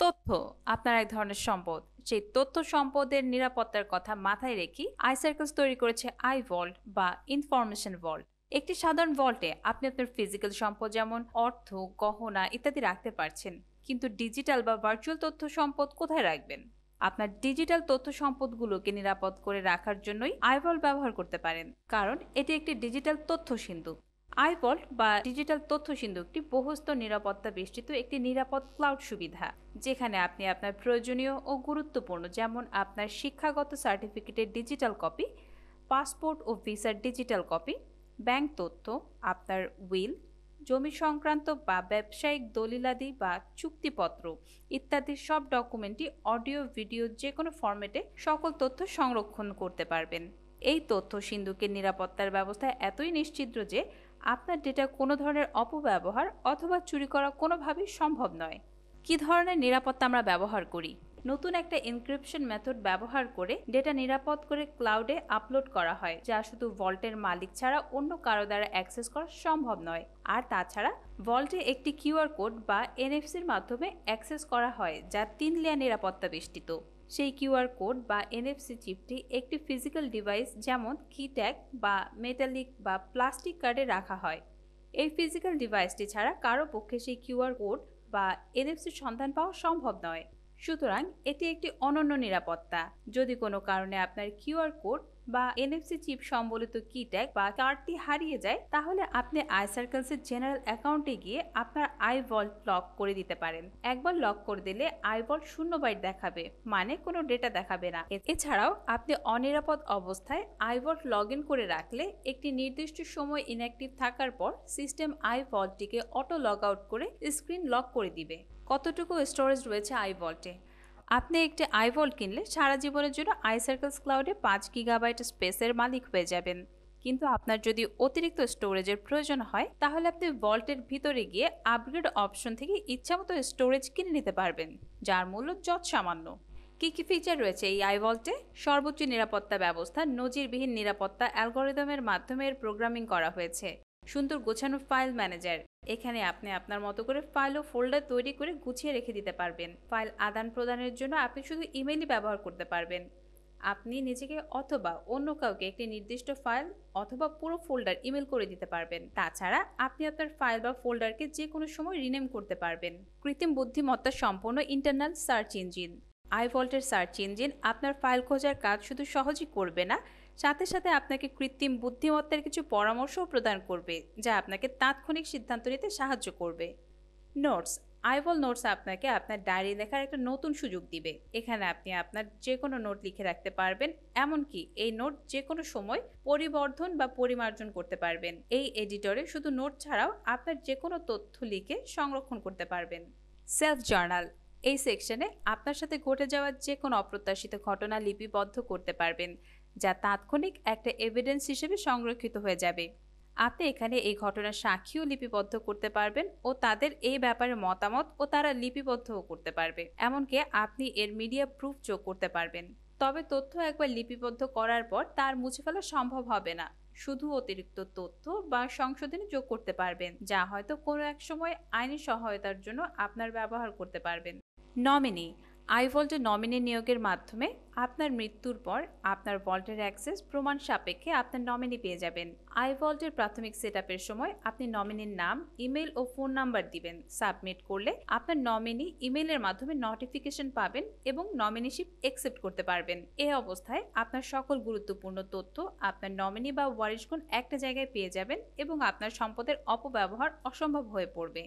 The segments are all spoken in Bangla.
তথ্য আপনার এক ধরনের সম্পদ। সেই তথ্য সম্পদের নিরাপত্তার কথা মাথায় রেখে আইসার্কেলস তৈরি করেছে আই ভল্ট বা ইনফরমেশন ভল্ট। একটি সাধারণ ভল্টে আপনি আপনার ফিজিক্যাল সম্পদ যেমন অর্থ, গহনা ইত্যাদি রাখতে পারছেন, কিন্তু ডিজিটাল বা ভার্চুয়াল তথ্য সম্পদ কোথায় রাখবেন? আপনার ডিজিটাল তথ্য সম্পদগুলোকে নিরাপদ করে রাখার জন্যই আইভল্ট ব্যবহার করতে পারেন, কারণ এটি একটি ডিজিটাল তথ্য সিন্ধু। আইভল্ট বা ডিজিটাল তথ্য সিন্ধু একটি বহুস্তর নিরাপত্তা বেষ্টিত একটি নিরাপদ ক্লাউড সুবিধা, যেখানে আপনি আপনার প্রয়োজনীয় ও গুরুত্বপূর্ণ যেমন আপনার শিক্ষাগত সার্টিফিকেটের ডিজিটাল কপি, পাসপোর্ট ও ভিসার ডিজিটাল কপি, ব্যাংক তথ্য, আপনার উইল, জমি সংক্রান্ত বা ব্যবসায়িক দলিলাদি বা চুক্তিপত্র ইত্যাদি সব ডকুমেন্টই অডিও ভিডিও যে কোনো ফরম্যাটে সকল তথ্য সংরক্ষণ করতে পারবেন। এই তথ্য সিন্ধুকের নিরাপত্তার ব্যবস্থা এতই নিশ্চিদ্র যে আপনার ডেটা কোনো ধরনের অপব্যবহার অথবা চুরি করা কোনোভাবেই সম্ভব নয়। কী ধরনের নিরাপত্তা আমরা ব্যবহার করি? নতুন একটা এনক্রিপশন মেথড ব্যবহার করে ডেটা নিরাপদ করে ক্লাউডে আপলোড করা হয়, যা শুধু ভল্টের মালিক ছাড়া অন্য কারো দ্বারা অ্যাক্সেস করা সম্ভব নয়। আর তাছাড়া ভল্টে একটি কিউআর কোড বা এনএফসির মাধ্যমে অ্যাক্সেস করা হয়, যা 3 লেয়ার নিরাপত্তা বেষ্টিত। সেই কিউআর কোড বা এনএফসি চিপটি একটি ফিজিক্যাল ডিভাইস যেমন কি ট্যাগ বা মেটালিক বা প্লাস্টিক কার্ডে রাখা হয়। এই ফিজিক্যাল ডিভাইসটি ছাড়া কারো পক্ষে সেই কিউআর কোড বা এনএফসির সন্ধান পাওয়া সম্ভব নয়। সুতরাং এটি একটি অনন্য নিরাপত্তা। যদি কোনো কারণে আপনার কিউআর কোড বা এনএফসি চিপ সম্বলিত কি ট্যাগ বা কার্ডটি হারিয়ে যায়, তাহলে আপনি আইসার্কেলসের জেনারেল অ্যাকাউন্টে গিয়ে আপনার আই ভল্ট লক করে দিতে পারেন। একবার লক করে দিলে আই ভল্ট 0 বাইট দেখাবে, মানে কোনো ডেটা দেখাবে না। এছাড়াও আপনি অনিরাপদ অবস্থায় আই ভল্ট লগ ইন করে রাখলে একটি নির্দিষ্ট সময় ইনঅ্যাক্টিভ থাকার পর সিস্টেম আই ভল্টটিকে অটো লগ আউট করে স্ক্রিন লক করে দিবে। কতটুকু স্টোরেজ রয়েছে আই ভল্টে? আপনি একটি আই ভল্ট কিনলে সারা জীবনের জন্য আইসার্কেলস ক্লাউডে 5 GB স্পেসের মালিক হয়ে যাবেন। কিন্তু আপনার যদি অতিরিক্ত স্টোরেজের প্রয়োজন হয়, তাহলে আপনি ভল্টের ভিতরে গিয়ে আপগ্রেড অপশন থেকে ইচ্ছামতো স্টোরেজ কিনে নিতে পারবেন, যার মূল্য যৎসামান্য। কী কী ফিচার রয়েছে এই আই ভল্টে? সর্বোচ্চ নিরাপত্তা ব্যবস্থা, নজিরবিহীন নিরাপত্তা অ্যালগরিদমের মাধ্যমে প্রোগ্রামিং করা হয়েছে। সুন্দর গোছানো ফাইল ম্যানেজার, এখানে আপনি আপনার মতো করে ফাইল ও ফোল্ডার তৈরি করে গুছিয়ে রেখে দিতে পারবেন। ফাইল আদান প্রদানের জন্য আপনি শুধু ইমেইলই ব্যবহার করতে পারবেন। আপনি নিজেকে অথবা অন্য কাউকে একটি নির্দিষ্ট ফাইল অথবা পুরো ফোল্ডার ইমেল করে দিতে পারবেন। তাছাড়া আপনি আপনার ফাইল বা ফোল্ডারকে যে কোনো সময় রিনেম করতে পারবেন। কৃত্রিম বুদ্ধিমত্তা সম্পন্ন ইন্টারনাল সার্চ ইঞ্জিন। আইভল্টের সার্চ ইঞ্জিন আপনার ফাইল খোঁজার কাজ শুধু সহজই করবে না, সাথে সাথে আপনাকে কৃত্রিম বুদ্ধিমত্তার কিছু পরামর্শও প্রদান করবে, যা আপনাকে তাৎক্ষণিক সিদ্ধান্ত নিতে সাহায্য করবে। নোটস। আইভল্ট নোটস আপনাকে আপনার ডায়েরি লেখার একটা নতুন সুযোগ দিবে। এখানে আপনি আপনার যে কোনো নোট লিখে রাখতে পারবেন, এমনকি এই নোট যে কোনো সময় পরিবর্ধন বা পরিমার্জন করতে পারবেন। এই এডিটরে শুধু নোট ছাড়াও আপনার যে কোনো তথ্য লিখে সংরক্ষণ করতে পারবেন। Self journal. এই সেকশনে আপনার সাথে ঘটে যাওয়া যে কোনো অপ্রত্যাশিত ঘটনা লিপিবদ্ধ করতে পারবেন, যা তাৎক্ষণিক একটা এভিডেন্স হিসেবে সংরক্ষিত হয়ে যাবে। আপনি এখানে এই ঘটনার সাক্ষীও লিপিবদ্ধ করতে পারবেন ও তাদের এই ব্যাপারে মতামত ও তারা লিপিবদ্ধও করতে পারবে। এমনকি আপনি এর মিডিয়া প্রুফ যোগ করতে পারবেন। তবে তথ্য একবার লিপিবদ্ধ করার পর তার মুছে ফেলা সম্ভব হবে না। শুধু অতিরিক্ত তথ্য বা সংশোধনী যোগ করতে পারবেন, যা হয়তো কোনো এক সময় আইনি সহায়তার জন্য আপনার ব্যবহার করতে পারবেন। নমিনি। আইভল্টে নমিনি নিয়োগের মাধ্যমে আপনার মৃত্যুর পর আপনার ভল্টের অ্যাক্সেস প্রমাণ সাপেক্ষে আপনার নমিনি পেয়ে যাবেন। আইভল্টের প্রাথমিক সেটআপের সময় আপনি নমিনির নাম, ইমেল ও ফোন নাম্বার দিবেন। সাবমিট করলে আপনার নমিনি ইমেলের মাধ্যমে নোটিফিকেশন পাবেন এবং নমিনিশিপ অ্যাকসেপ্ট করতে পারবেন। এই অবস্থায় আপনার সকল গুরুত্বপূর্ণ তথ্য আপনার নমিনি বা ওয়ারিশগণ একটা জায়গায় পেয়ে যাবেন এবং আপনার সম্পদের অপব্যবহার অসম্ভব হয়ে পড়বে।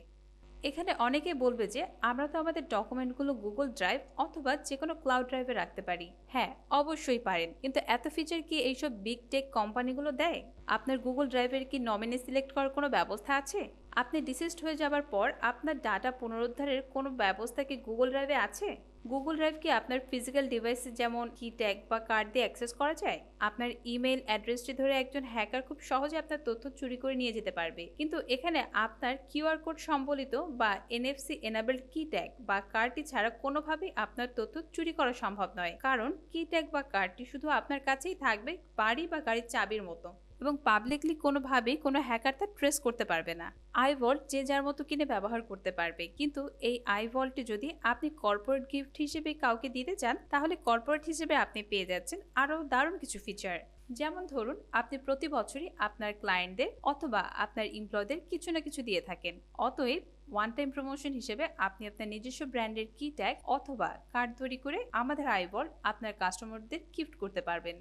এখানে অনেকে বলবে যে আমরা তো আমাদের ডকুমেন্টগুলো গুগল ড্রাইভ অথবা যে কোনো ক্লাউড ড্রাইভে রাখতে পারি। হ্যাঁ, অবশ্যই পারেন, কিন্তু এত ফিচার কি এইসব বিগ টেক কোম্পানিগুলো দেয়? আপনার গুগল ড্রাইভের কি নমিনি সিলেক্ট করার কোনো ব্যবস্থা আছে? আপনি ডিসিজড হয়ে যাবার পর আপনার ডাটা পুনরুদ্ধারের কোনো ব্যবস্থা কি গুগল ড্রাইভে আছে? গুগল ড্রাইভ কি আপনার ফিজিক্যাল ডিভাইসে যেমন কি ট্যাগ বা কার্ড দিয়ে অ্যাক্সেস করা যায়? আপনার ইমেল অ্যাড্রেসটি ধরে একজন হ্যাকার খুব সহজে আপনার তথ্য চুরি করে নিয়ে যেতে পারবে। কিন্তু এখানে আপনার কিউআর কোড সম্বলিত বা এনএফসি এনাবেলড কি ট্যাগ বা কার্ডটি ছাড়া কোনোভাবেই আপনার তথ্য চুরি করা সম্ভব নয়, কারণ কি ট্যাগ বা কার্ডটি শুধু আপনার কাছেই থাকবে, বাড়ি বা গাড়ির চাবির মতো। এবং পাবলিকলি কোনোভাবেই কোনো হ্যাকার তা ট্রেস করতে পারবে না। আইভল্ট যে যার মতো কিনে ব্যবহার করতে পারবে, কিন্তু এই আইভল্টটি যদি আপনি কর্পোরেট গিফট হিসেবে কাউকে দিতে চান, তাহলে কর্পোরেট হিসেবে আপনি পেয়ে যাচ্ছেন আরও দারুণ কিছু ফিচার। যেমন ধরুন, আপনি প্রতি বছরই আপনার ক্লায়েন্টদের অথবা আপনার এমপ্লয়ীদের কিছু না কিছু দিয়ে থাকেন। অতএব ওয়ান টাইম প্রমোশন হিসেবে আপনি আপনার নিজস্ব ব্র্যান্ডের কি ট্যাগ অথবা কার্ড তৈরি করে আমাদের আইভল্ট আপনার কাস্টমারদের গিফট করতে পারবেন।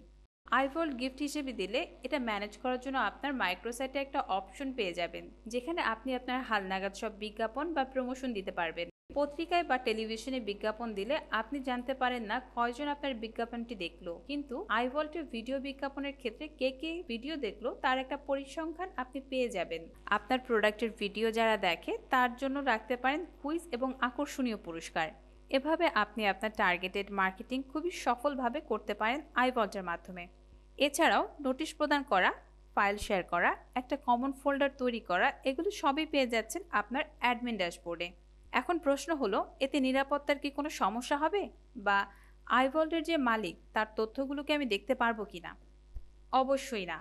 আইভল্ট গিফট হিসেবে দিলে এটা ম্যানেজ করার জন্য আপনার মাইক্রোসাইটে একটা অপশন পেয়ে যাবেন, যেখানে আপনি আপনার হালনাগাদ সব বিজ্ঞাপন বা প্রমোশন দিতে পারবেন। পত্রিকায় বা টেলিভিশনে বিজ্ঞাপন দিলে আপনি জানতে পারেন না কয়জন আপনার বিজ্ঞাপনটি দেখলো, কিন্তু আইভল্টের ভিডিও বিজ্ঞাপনের ক্ষেত্রে কে কে ভিডিও দেখলো তার একটা পরিসংখ্যান আপনি পেয়ে যাবেন। আপনার প্রোডাক্টের ভিডিও যারা দেখে তার জন্য রাখতে পারেন কুইজ এবং আকর্ষণীয় পুরস্কার। এভাবে আপনি আপনার টার্গেটেড মার্কেটিং খুবই সফলভাবে করতে পারেন আইভল্টের মাধ্যমে। এছাড়াও নোটিশ প্রদান করা, ফাইল শেয়ার করা, একটা কমন ফোল্ডার তৈরি করা, এগুলো সবই পেয়ে যাচ্ছেন আপনার অ্যাডমিন ড্যাশবোর্ডে। এখন প্রশ্ন হলো, এতে নিরাপত্তার কি কোনো সমস্যা হবে, বা আইভল্টের যে মালিক তার তথ্যগুলোকে আমি দেখতে পারবো কিনা? অবশ্যই না।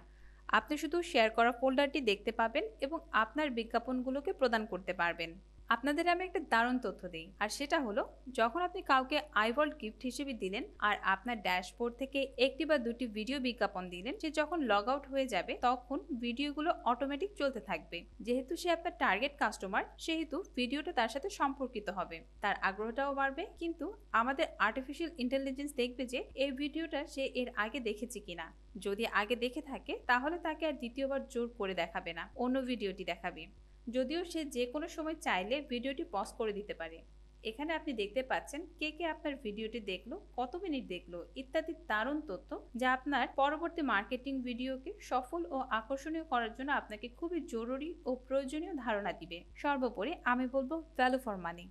আপনি শুধু শেয়ার করা ফোল্ডারটি দেখতে পাবেন এবং আপনার বিজ্ঞাপনগুলোকে প্রদান করতে পারবেন। আপনাদের আমি একটা দারুণ তথ্য দিই, আর সেটা হলো, যখন আপনি কাউকে আইভল্ট গিফট হিসেবে দিলেন আর আপনার ড্যাশবোর্ড থেকে একটি বা দুটি ভিডিও বিজ্ঞাপন দিলেন, সে যখন লগ আউট হয়ে যাবে তখন ভিডিওগুলো অটোমেটিক চলতে থাকবে। যেহেতু সে আপনার টার্গেট কাস্টমার, সেহেতু ভিডিওটা তার সাথে সম্পর্কিত হবে, তার আগ্রহটাও বাড়বে। কিন্তু আমাদের আর্টিফিশিয়াল ইন্টেলিজেন্স দেখবে যে এই ভিডিওটা সে এর আগে দেখেছে কিনা। যদি আগে দেখে থাকে তাহলে তাকে আর দ্বিতীয়বার জোর করে দেখাবে না, অন্য ভিডিওটি দেখাবে। যদিও সে যে কোনো সময় চাইলে ভিডিওটি পজ করে দিতে পারে। এখানে আপনি দেখতে পাচ্ছেন কে কে আপনার ভিডিওটি দেখলো, কত মিনিট দেখলো ইত্যাদি দারুণ তথ্য, যা আপনার পরবর্তী মার্কেটিং ভিডিওকে সফল ও আকর্ষণীয় করার জন্য আপনাকে খুবই জরুরি ও প্রয়োজনীয় ধারণা দিবে। সর্বোপরি আমি বলবো, ভ্যালু ফর মানি।